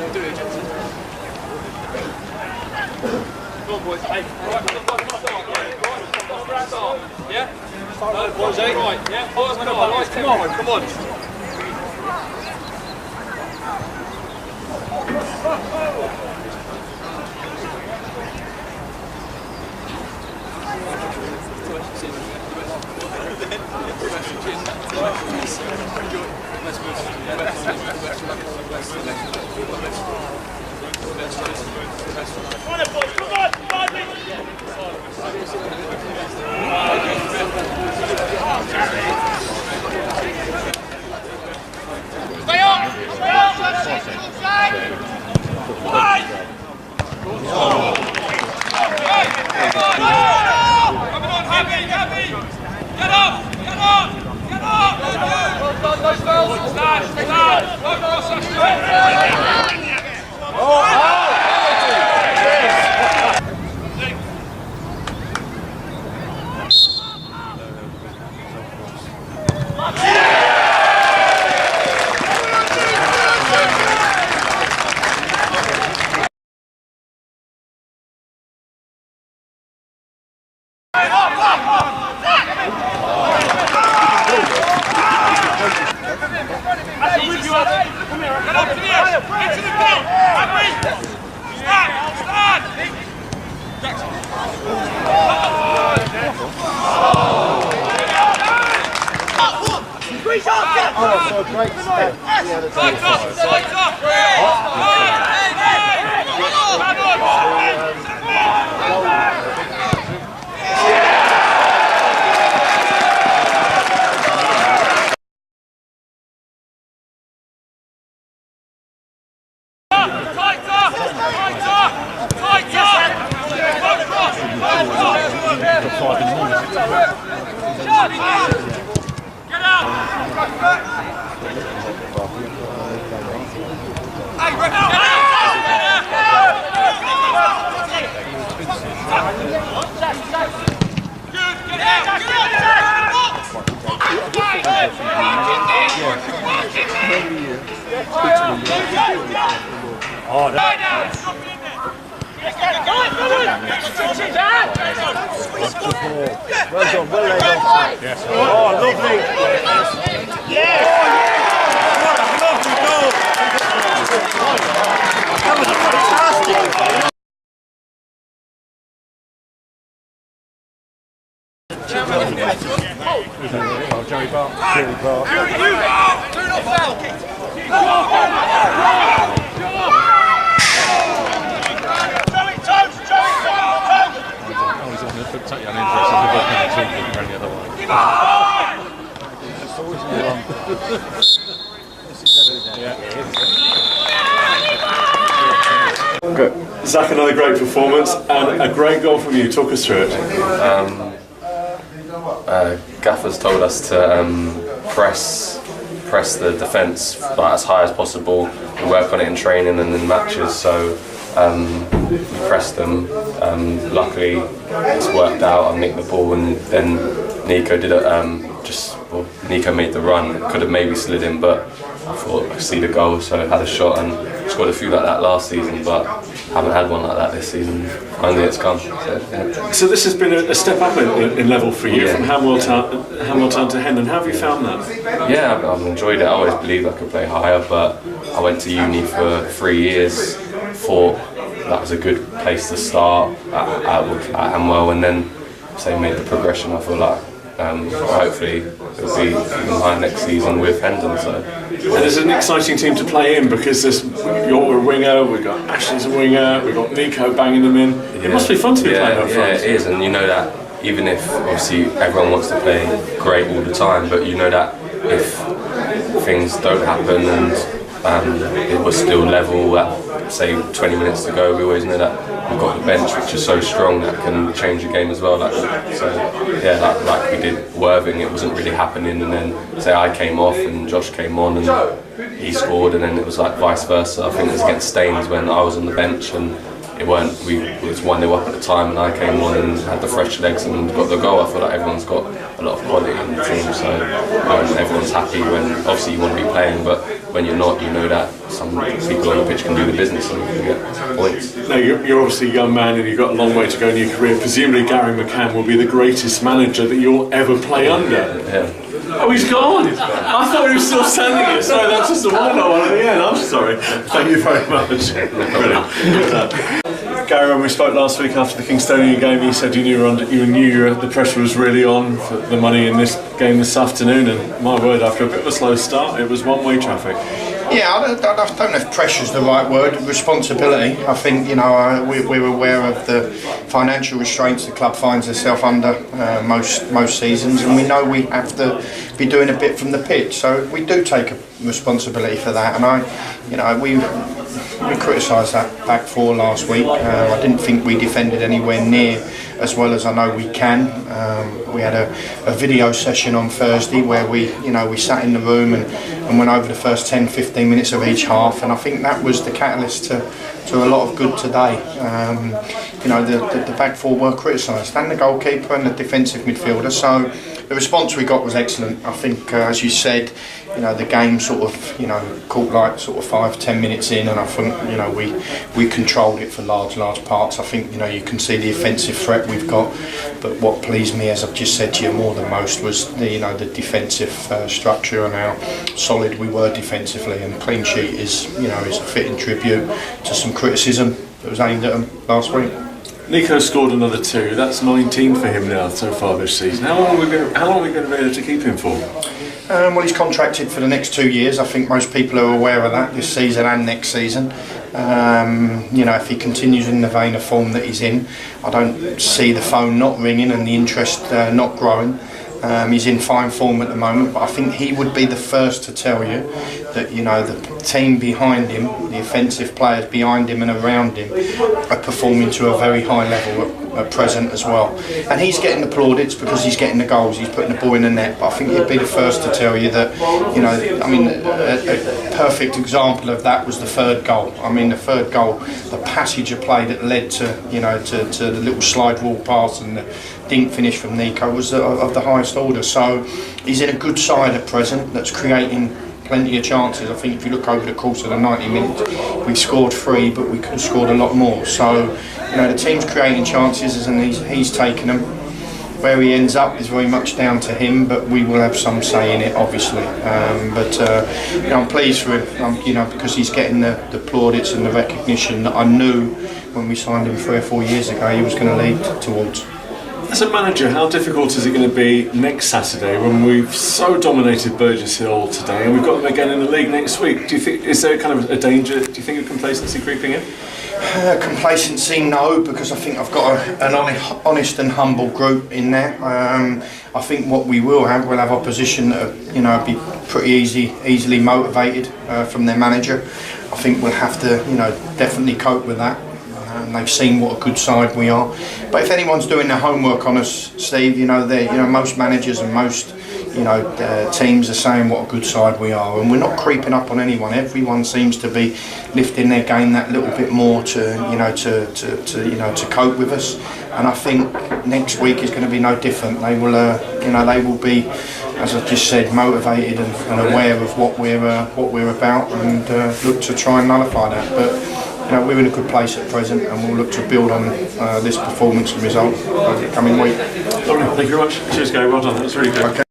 Come on, boys. Hey, right, yeah? Right, boys, eh? Right, yeah? Boys, come on, come on. Oh, great step. Well done, well laid on. Yes. Oh, lovely. Yes. What a lovely goal. That was fantastic. Oh, Joey Bart. Joey Bart. Turn off foul. Totally uninterested. We're both going to talk going the other way. It's always Good. Zach, another great performance and a great goal from you. Talk us through it. Gaffer's told us to press the defence like, as high as possible. We work on it in training and in matches. So we pressed them. Luckily, it's worked out. I nicked the ball, and then Nico did it. Nico made the run. Could have maybe slid in, but I thought I could see the goal, so I had a shot and scored a few like that last season, but haven't had one like that this season. Finally, it's come. So this has been a step up in level for you, from Hamwell to Hendon. How have you found that? Yeah, I've enjoyed it. I always believed I could play higher, but I went to uni for 3 years. Thought that was a good place to start at Hamwell, and then made the progression. I feel like hopefully it'll be even higher next season with Hendon. So and it's an exciting team to play in because you're a winger, we've got Ashley's a winger, we've got Nico banging them in. It must be fun to be playing up front. Yeah, it is, and you know that even if obviously everyone wants to play great all the time, but you know that if things don't happen and it was still level at say 20 minutes to go, we always know that we've got the bench which is so strong that can change the game as well. Like we did Worthing, it wasn't really happening, and then say I came off and Josh came on and he scored, and then it was like vice versa. I think it was against Staines when I was on the bench and it was 1-0 up at the time, and I came on and had the fresh legs and got the goal. I feel like everyone's got a lot of quality in the team, so everyone's happy when obviously you want to be playing, but when you're not, you know that some people on the pitch can do the business and you can get points. Now, you're obviously a young man and you've got a long way to go in your career. Presumably Gary McCann will be the greatest manager that you'll ever play under. Yeah. Oh, he's gone! I thought he was still standing here. Sorry, that's just the one at the end. I'm sorry. Thank you very much. Brilliant. Gary, when we spoke last week after the Kingstonian game, you said you knew the pressure was really on for the money in this game this afternoon, and my word, after a bit of a slow start, it was one-way traffic. Yeah, I don't know if pressure is the right word. Responsibility. I think we're aware of the financial restraints the club finds itself under most seasons, and we know we have to be doing a bit from the pitch. So we do take a responsibility for that. And we criticised that back four last week. I didn't think we defended anywhere near as well as I know we can. We had a video session on Thursday where we sat in the room and went over the first 10-15 minutes of each half, and I think that was the catalyst to a lot of good today. The back four were criticised, and the goalkeeper and the defensive midfielder. So the response we got was excellent. I think, as you said, the game sort of caught like sort of 5-10 minutes in, and I think we controlled it for large parts. I think you can see the offensive threat we've got, but what pleased me, as I've just said to you more than most, was the defensive structure and how solid we were defensively. And clean sheet is a fitting tribute to some criticism that was aimed at him last week. Nico scored another 2. That's 19 for him now so far this season. How long are we going to be able to keep him for? Well, he's contracted for the next 2 years. I think most people are aware of that, this season and next season. If he continues in the vein of form that he's in, I don't see the phone not ringing and the interest not growing. He's in fine form at the moment, but I think he would be the first to tell you that the team behind him, the offensive players behind him and around him, are performing to a very high level at present as well. And he's getting the plaudits because he's getting the goals, he's putting the ball in the net. But I think he'd be the first to tell you that, a perfect example of that was the third goal. The third goal, the passage of play that led to the little slide rule pass and the dink finish from Nico was of the highest order. So he's in a good side at present that's creating plenty of chances. I think if you look over the course of the 90 minutes, we scored 3, but we could have scored a lot more. So the team's creating chances and he's taking them. Where he ends up is very much down to him, but we will have some say in it, obviously. I'm pleased for him, because he's getting the plaudits and the recognition that I knew when we signed him 3 or 4 years ago he was going to lead towards. As a manager, how difficult is it going to be next Saturday when we've so dominated Burgess Hill today and we've got them again in the league next week? Do you think, is there kind of a danger, do you think of complacency creeping in? Complacency, no, because I think I've got an honest and humble group in there. I think what we'll have opposition that be pretty easily motivated from their manager. I think we'll have to definitely cope with that. They've seen what a good side we are. But if anyone's doing their homework on us, Steve, most managers and most teams are saying what a good side we are, and we're not creeping up on anyone. Everyone seems to be lifting their game that little bit more to cope with us. And I think next week is going to be no different. They will be, as I just said, motivated and aware of what we're about, and look to try and nullify that. But we're in a good place at present, and we'll look to build on this performance and result over the coming week. Thank you very much. Cheers, Gary. Well done. That's really good. Okay.